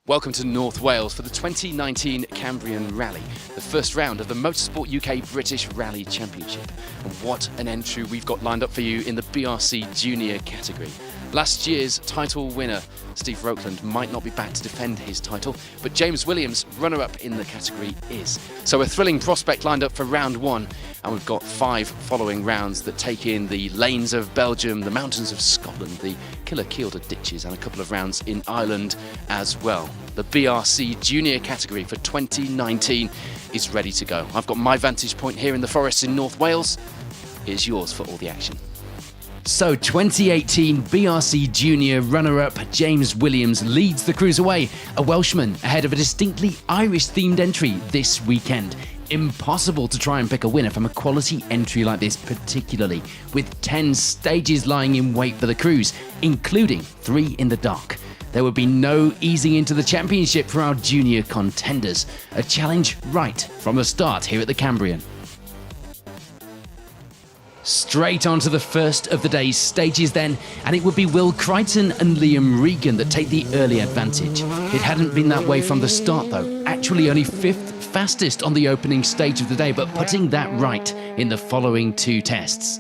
Welcome to North Wales for the 2019 Cambrian Rally, the first round of the Motorsport UK British Rally Championship. And what an entry we've got lined up for you in the BRC Junior category. Last year's title winner, Steve Rokeland, might not be back to defend his title, but James Williams, runner-up in the category, is. So a thrilling prospect lined up for round one, and we've got 5 following rounds that take in the lanes of Belgium, the mountains of Scotland, the Killer Kielder ditches, and a couple of rounds in Ireland as well. The BRC Junior category for 2019 is ready to go. I've got my vantage point here in the forests in North Wales. Here's yours for all the action. So 2018 BRC Junior runner-up James Williams leads the cruise away, a Welshman ahead of a distinctly Irish-themed entry this weekend. Impossible to try and pick a winner from a quality entry like this, particularly with 10 stages lying in wait for the cruise, including 3 in the dark. There would be no easing into the championship for our junior contenders. A challenge right from the start here at the Cambrian. Straight onto the first of the day's stages then, and it would be Will Crichton and Liam Regan that take the early advantage. It hadn't been that way from the start though, actually only 5th fastest on the opening stage of the day, but putting that right in the following 2 tests.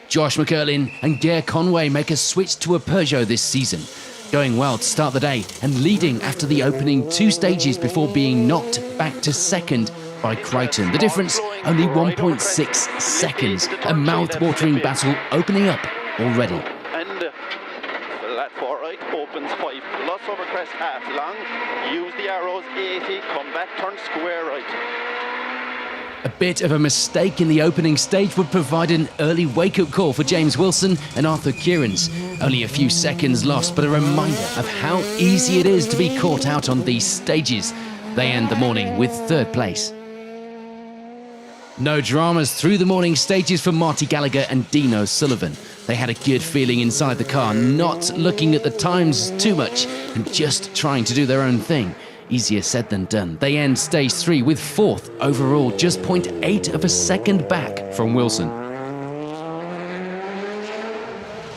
Josh McCurlin and Ger Conwy make a switch to a Peugeot this season, going well to start the day and leading after the opening 2 stages before being knocked back to second by Crichton. The difference, only 1.6 seconds. A mouth-watering battle opening up already. And flat 4 right, opens 5, lots over crest half long, use the arrows 80, come back, turn square right. A bit of a mistake in the opening stage would provide an early wake-up call for James Wilson and Arthur Kierans. Only a few seconds lost, but a reminder of how easy it is to be caught out on these stages. They end the morning with 3rd place. No dramas through the morning stages for Marty Gallagher and Dean O'Sullivan. They had a good feeling inside the car, not looking at the times too much and just trying to do their own thing. Easier said than done. They end stage 3 with 4th overall, just 0.8 of a second back from Wilson.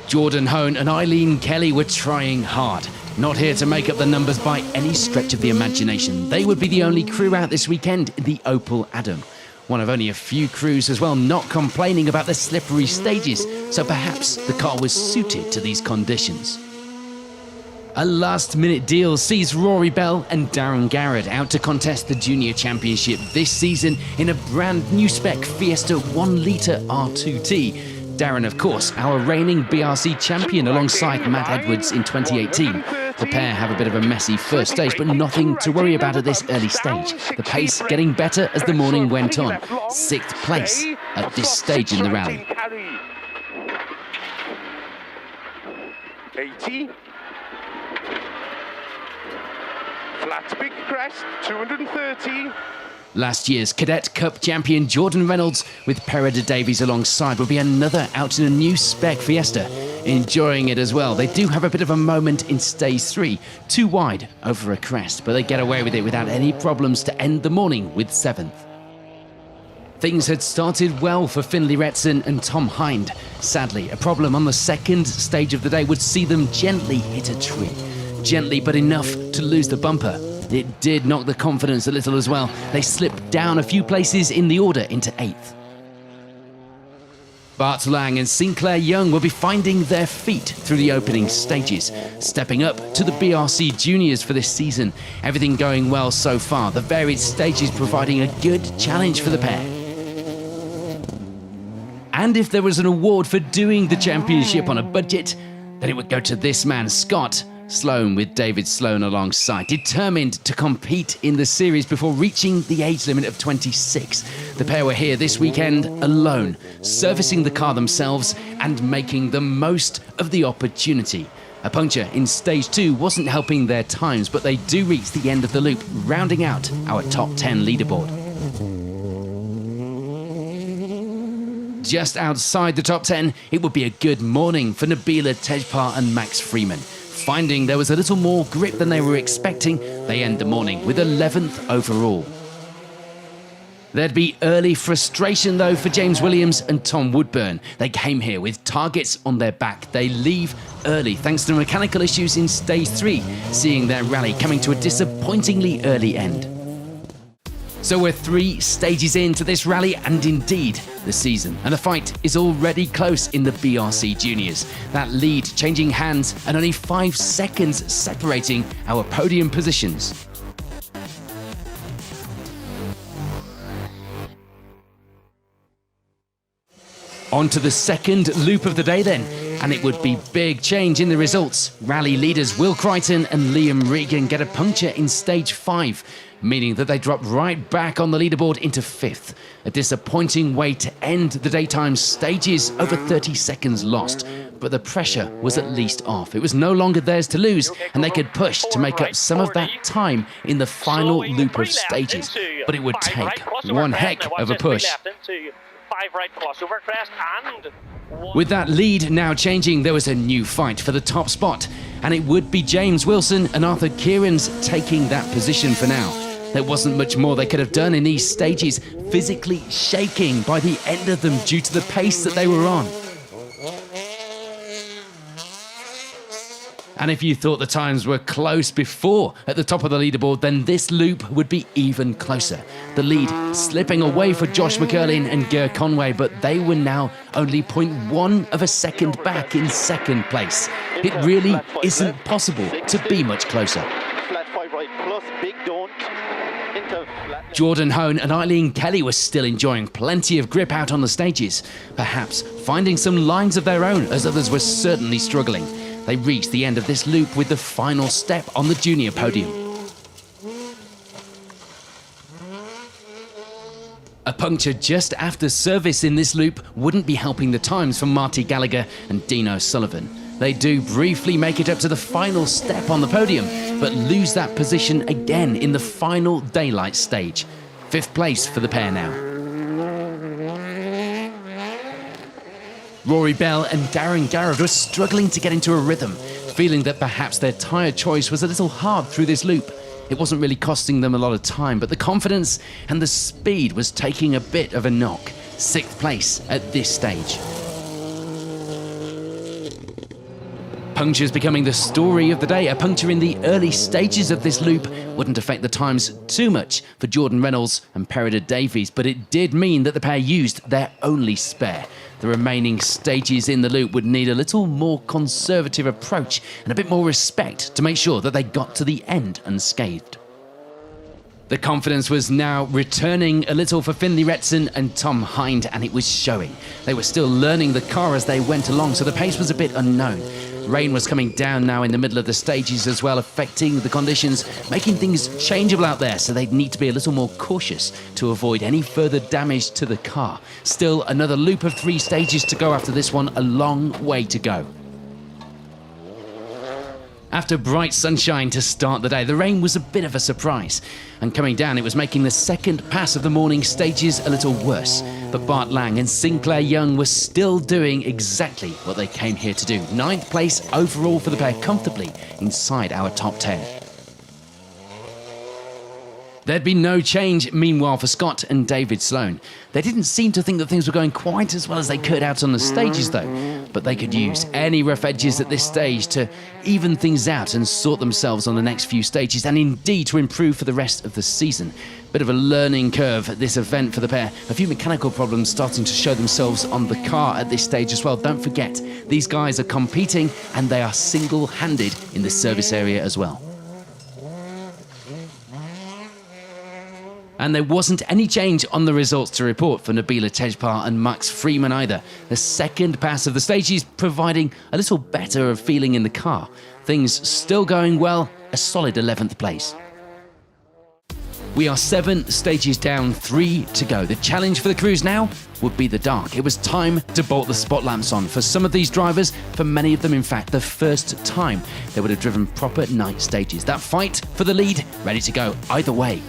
Jordan Hone and Eileen Kelly were trying hard. Not here to make up the numbers by any stretch of the imagination. They would be the only crew out this weekend in the Opel Adam. One of only a few crews as well not complaining about the slippery stages, so perhaps the car was suited to these conditions. A last-minute deal sees Rory Bell and Darren Garrett out to contest the Junior Championship this season in a brand new spec Fiesta 1 litre R2T. Darren, of course, our reigning BRC champion alongside Matt Edwards in 2018. The pair have a bit of a messy first stage, but nothing to worry about at this early stage. The pace getting better as the morning went on. 6th place at this stage in the rally. 80. Flat big crest, 230. Last year's Cadet Cup champion Jordan Reynolds with Pereda Davies alongside will be another out in a new spec Fiesta. Enjoying it as well. They do have a bit of a moment in stage 3, too wide over a crest, but they get away with it without any problems to end the morning with 7th. Things had started well for Finlay Retson and Tom Hind. Sadly, a problem on the 2nd stage of the day would see them gently hit a tree. Gently, but enough to lose the bumper. It did knock the confidence a little as well. They slipped down a few places in the order into 8th. Bart Lang and Sinclair Young will be finding their feet through the opening stages, stepping up to the BRC Juniors for this season. Everything going well so far, the varied stages providing a good challenge for the pair. And if there was an award for doing the championship on a budget, then it would go to this man, Scott Sloan, with David Sloan alongside, determined to compete in the series before reaching the age limit of 26. The pair were here this weekend alone, servicing the car themselves and making the most of the opportunity. A puncture in stage 2 wasn't helping their times, but they do reach the end of the loop, rounding out our top 10 leaderboard. Just outside the top 10, it would be a good morning for Nabila Tejpar and Max Freeman. Finding there was a little more grip than they were expecting, they end the morning with 11th overall. There'd be early frustration though for James Williams and Tom Woodburn. They came here with targets on their back. They leave early thanks to mechanical issues in stage 3, seeing their rally coming to a disappointingly early end. So we're 3 stages into this rally and indeed the season, and the fight is already close in the BRC Juniors. That lead changing hands and only 5 seconds separating our podium positions. On to the second loop of the day then, and it would be big change in the results. Rally leaders Will Crichton and Liam Regan get a puncture in stage 5, meaning that they drop right back on the leaderboard into 5th. A disappointing way to end the daytime stages, over 30 seconds lost. But the pressure was at least off. It was no longer theirs to lose, and they could push to make up some of that time in the final loop of stages. But it would take one heck of a push. With that lead now changing, there was a new fight for the top spot, and it would be James Wilson and Arthur Kieran's taking that position for now. There wasn't much more they could have done in these stages, physically shaking by the end of them due to the pace that they were on. And if you thought the times were close before at the top of the leaderboard, then this loop would be even closer. The lead slipping away for Josh McCurlin and Ger Conwy, but they were now only 0.1 of a second back in second place. It really isn't possible to be much closer. Flat 5 right plus big don't into flat. Jordan Hone and Eileen Kelly were still enjoying plenty of grip out on the stages, perhaps finding some lines of their own as others were certainly struggling. They reached the end of this loop with the final step on the junior podium. A puncture just after service in this loop wouldn't be helping the times for Marty Gallagher and Dean O'Sullivan. They do briefly make it up to the final step on the podium, but lose that position again in the final daylight stage. 5th place for the pair now. Rory Bell and Darren Garrett were struggling to get into a rhythm, feeling that perhaps their tyre choice was a little hard through this loop. It wasn't really costing them a lot of time, but the confidence and the speed was taking a bit of a knock. 6th place at this stage. Punctures becoming the story of the day. A puncture in the early stages of this loop wouldn't affect the times too much for Jordan Reynolds and Perida Davies, but it did mean that the pair used their only spare. The remaining stages in the loop would need a little more conservative approach and a bit more respect to make sure that they got to the end unscathed. The confidence was now returning a little for Finlay Retson and Tom Hind, and it was showing. They were still learning the car as they went along, so the pace was a bit unknown. Rain was coming down now in the middle of the stages as well, affecting the conditions, making things changeable out there, so they'd need to be a little more cautious to avoid any further damage to the car. Still another loop of 3 stages to go after this one, a long way to go. After bright sunshine to start the day, the rain was a bit of a surprise. And coming down, it was making the second pass of the morning stages a little worse. But Bart Lang and Sinclair Young were still doing exactly what they came here to do. 9th place overall for the pair, comfortably inside our top 10. There'd be no change, meanwhile, for Scott and David Sloan. They didn't seem to think that things were going quite as well as they could out on the stages, though. But they could use any rough edges at this stage to even things out and sort themselves on the next few stages, and indeed to improve for the rest of the season. Bit of a learning curve at this event for the pair. A few mechanical problems starting to show themselves on the car at this stage as well. Don't forget, these guys are competing, and they are single-handed in the service area as well. And there wasn't any change on the results to report for Nabila Tejpal and Max Freeman either. The second pass of the stages providing a little better of feeling in the car. Things still going well, a solid 11th place. We are 7 stages down, 3 to go. The challenge for the crews now would be the dark. It was time to bolt the spot lamps on. For some of these drivers, for many of them in fact, the first time they would have driven proper night stages. That fight for the lead, ready to go either way.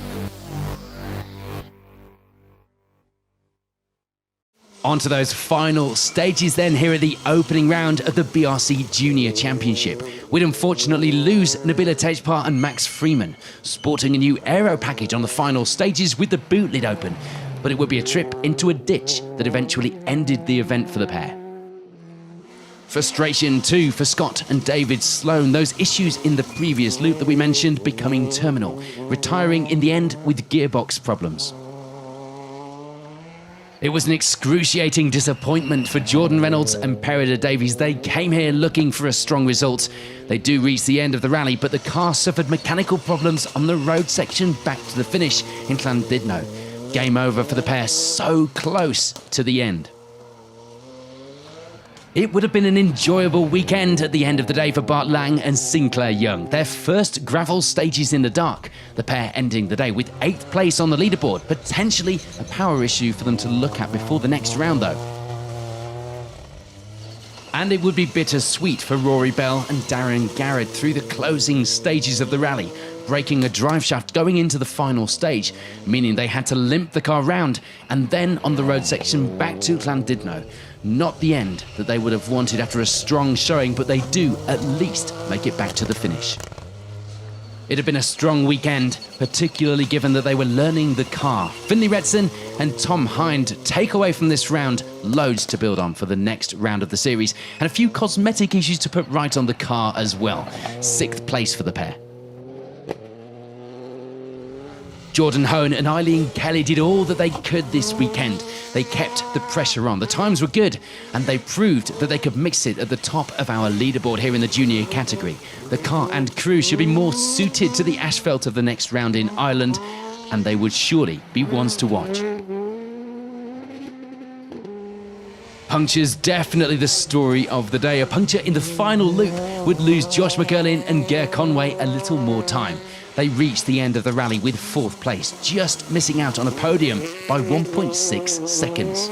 On to those final stages then here at the opening round of the BRC Junior Championship. We'd unfortunately lose Nabila Tejpal and Max Freeman, sporting a new aero package on the final stages with the boot lid open. but it would be a trip into a ditch that eventually ended the event for the pair. Frustration too for Scott and David Sloan, those issues in the previous loop that we mentioned becoming terminal, retiring in the end with gearbox problems. It was an excruciating disappointment for Jordan Reynolds and Perida Davies. They came here looking for a strong result. They do reach the end of the rally, but the car suffered mechanical problems on the road section back to the finish in Llandudno. Game over for the pair, so close to the end. It would have been an enjoyable weekend at the end of the day for Bart Lang and Sinclair Young. Their first gravel stages in the dark. The pair ending the day with 8th place on the leaderboard. Potentially a power issue for them to look at before the next round though. And it would be bittersweet for Rory Bell and Darren Garrett through the closing stages of the rally, breaking a drive shaft going into the final stage, meaning they had to limp the car round and then on the road section back to Llandudno. Not the end that they would have wanted after a strong showing, but they do at least make it back to the finish. It had been a strong weekend, particularly given that they were learning the car. Finlay Retson and Tom Hind take away from this round loads to build on for the next round of the series, and a few cosmetic issues to put right on the car as well. 6th place for the pair. Jordan Hone and Eileen Kelly did all that they could this weekend. They kept the pressure on. The times were good, and they proved that they could mix it at the top of our leaderboard here in the junior category. The car and crew should be more suited to the asphalt of the next round in Ireland, and they would surely be ones to watch. Punctures definitely the story of the day. A puncture in the final loop would lose Josh McGurlin and Ger Conwy a little more time. They reached the end of the rally with 4th place, just missing out on a podium by 1.6 seconds.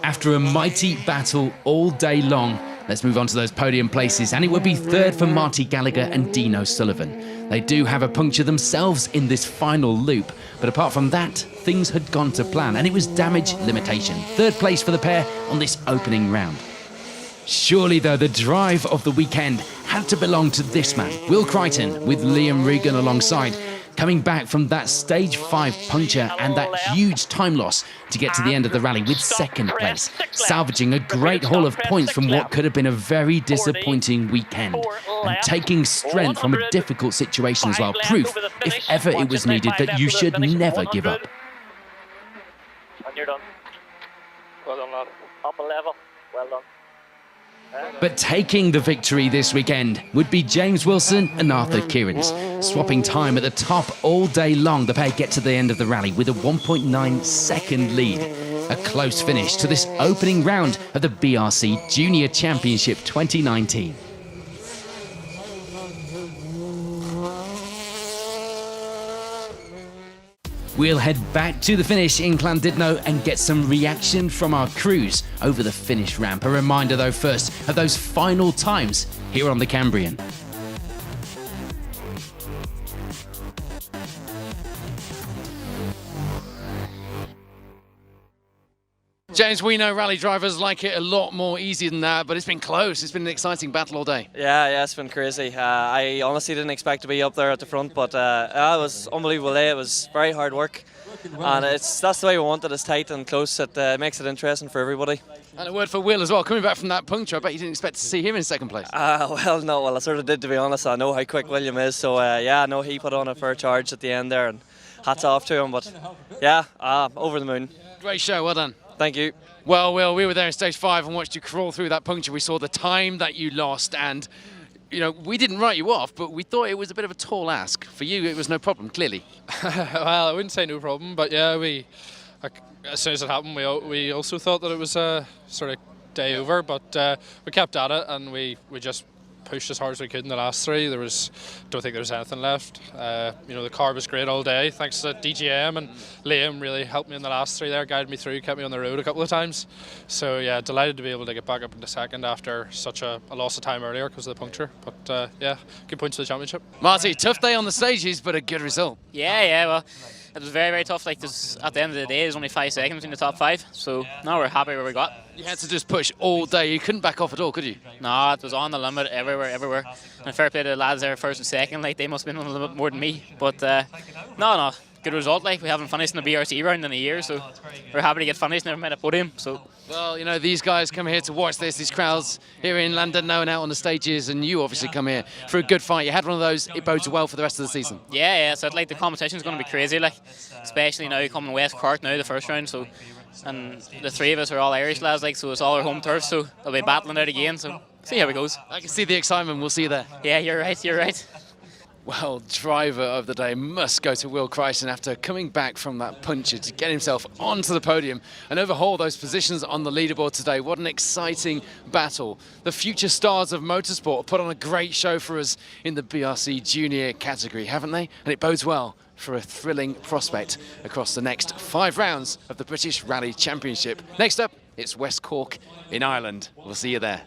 After a mighty battle all day long, let's move on to those podium places, and it would be 3rd for Marty Gallagher and Dean O'Sullivan. They do have a puncture themselves in this final loop, but apart from that, things had gone to plan, and it was damage limitation. 3rd place for the pair on this opening round. Surely, though, the drive of the weekend had to belong to this man, Will Crichton, with Liam Regan alongside, coming back from that stage 5 puncture and that huge time loss to get to the end of the rally with 2nd place, salvaging a great haul of points from what could have been a very disappointing weekend, and taking strength from a difficult situation as well. Proof, if ever it was needed, that you should never give up. And you're done. Well done, lad. Up a level. Well done. But taking the victory this weekend would be James Wilson and Arthur Kieran's. Swapping time at the top all day long, the pair get to the end of the rally with a 1.9 second lead. A close finish to this opening round of the BRC Junior Championship 2019. We'll head back to the finish in Llandudno and get some reaction from our crews over the finish ramp. A reminder though first of those final times here on the Cambrian. James, we know rally drivers like it a lot more easy than that, but it's been close. It's been an exciting battle all day. Yeah, it's been crazy. I honestly didn't expect to be up there at the front, but it was an unbelievable day. It was very hard work, and that's the way we want it. It's tight and close. It makes it interesting for everybody. And a word for Will as well. Coming back from that puncture, I bet you didn't expect to see him in 2nd place. Well, I sort of did, to be honest. I know how quick William is, so he put on a fair charge at the end there, and hats off to him. But yeah, over the moon. Great show, well done. Thank you. Well, Will, we were there in stage 5 and watched you crawl through that puncture. We saw the time that you lost, and we didn't write you off, but we thought it was a bit of a tall ask. For you, it was no problem, clearly. Well, I wouldn't say no problem, but yeah, as soon as it happened, we also thought that it was a sort of day over, but we kept at it, and we just pushed as hard as we could in the last 3. Don't think there was anything left. The car was great all day, thanks to DGM, and Liam really helped me in the last 3 there, guided me through, kept me on the road a couple of times. So yeah, delighted to be able to get back up into 2nd after such a loss of time earlier because of the puncture. But yeah, good points for the championship. Marty, tough day on the stages, but a good result. Yeah, well, it was very, very tough. At the end of the day, there's only 5 seconds between the top 5, so now we're happy where we got. You had to just push all day. You couldn't back off at all, could you? No, it was on the limit everywhere. And fair play to the lads there, 1st and 2nd. They must have been on the limit more than me. But no, good result. Like, we haven't finished in the BRC round in a year, so we're happy to get finished. Never made a podium, so. Well, you know, these guys come here to watch this, these crowds here in London, now and out on the stages, and you obviously come here for a good fight. You had one of those, it bodes well for the rest of the season. Yeah, so like the competition's going to be crazy, like, especially now coming West Cork now, the first round, so, and the three of us are all Irish lads, like, so it's all our home turf, so they'll be battling out again, so see how it goes. I can see the excitement, we'll see you there. Yeah, you're right. Well, driver of the day must go to Will Christen after coming back from that puncher to get himself onto the podium and overhaul those positions on the leaderboard today. What an exciting battle. The future stars of motorsport have put on a great show for us in the BRC junior category, haven't they? And it bodes well for a thrilling prospect across the next 5 rounds of the British Rally Championship. Next up, it's West Cork in Ireland. We'll see you there.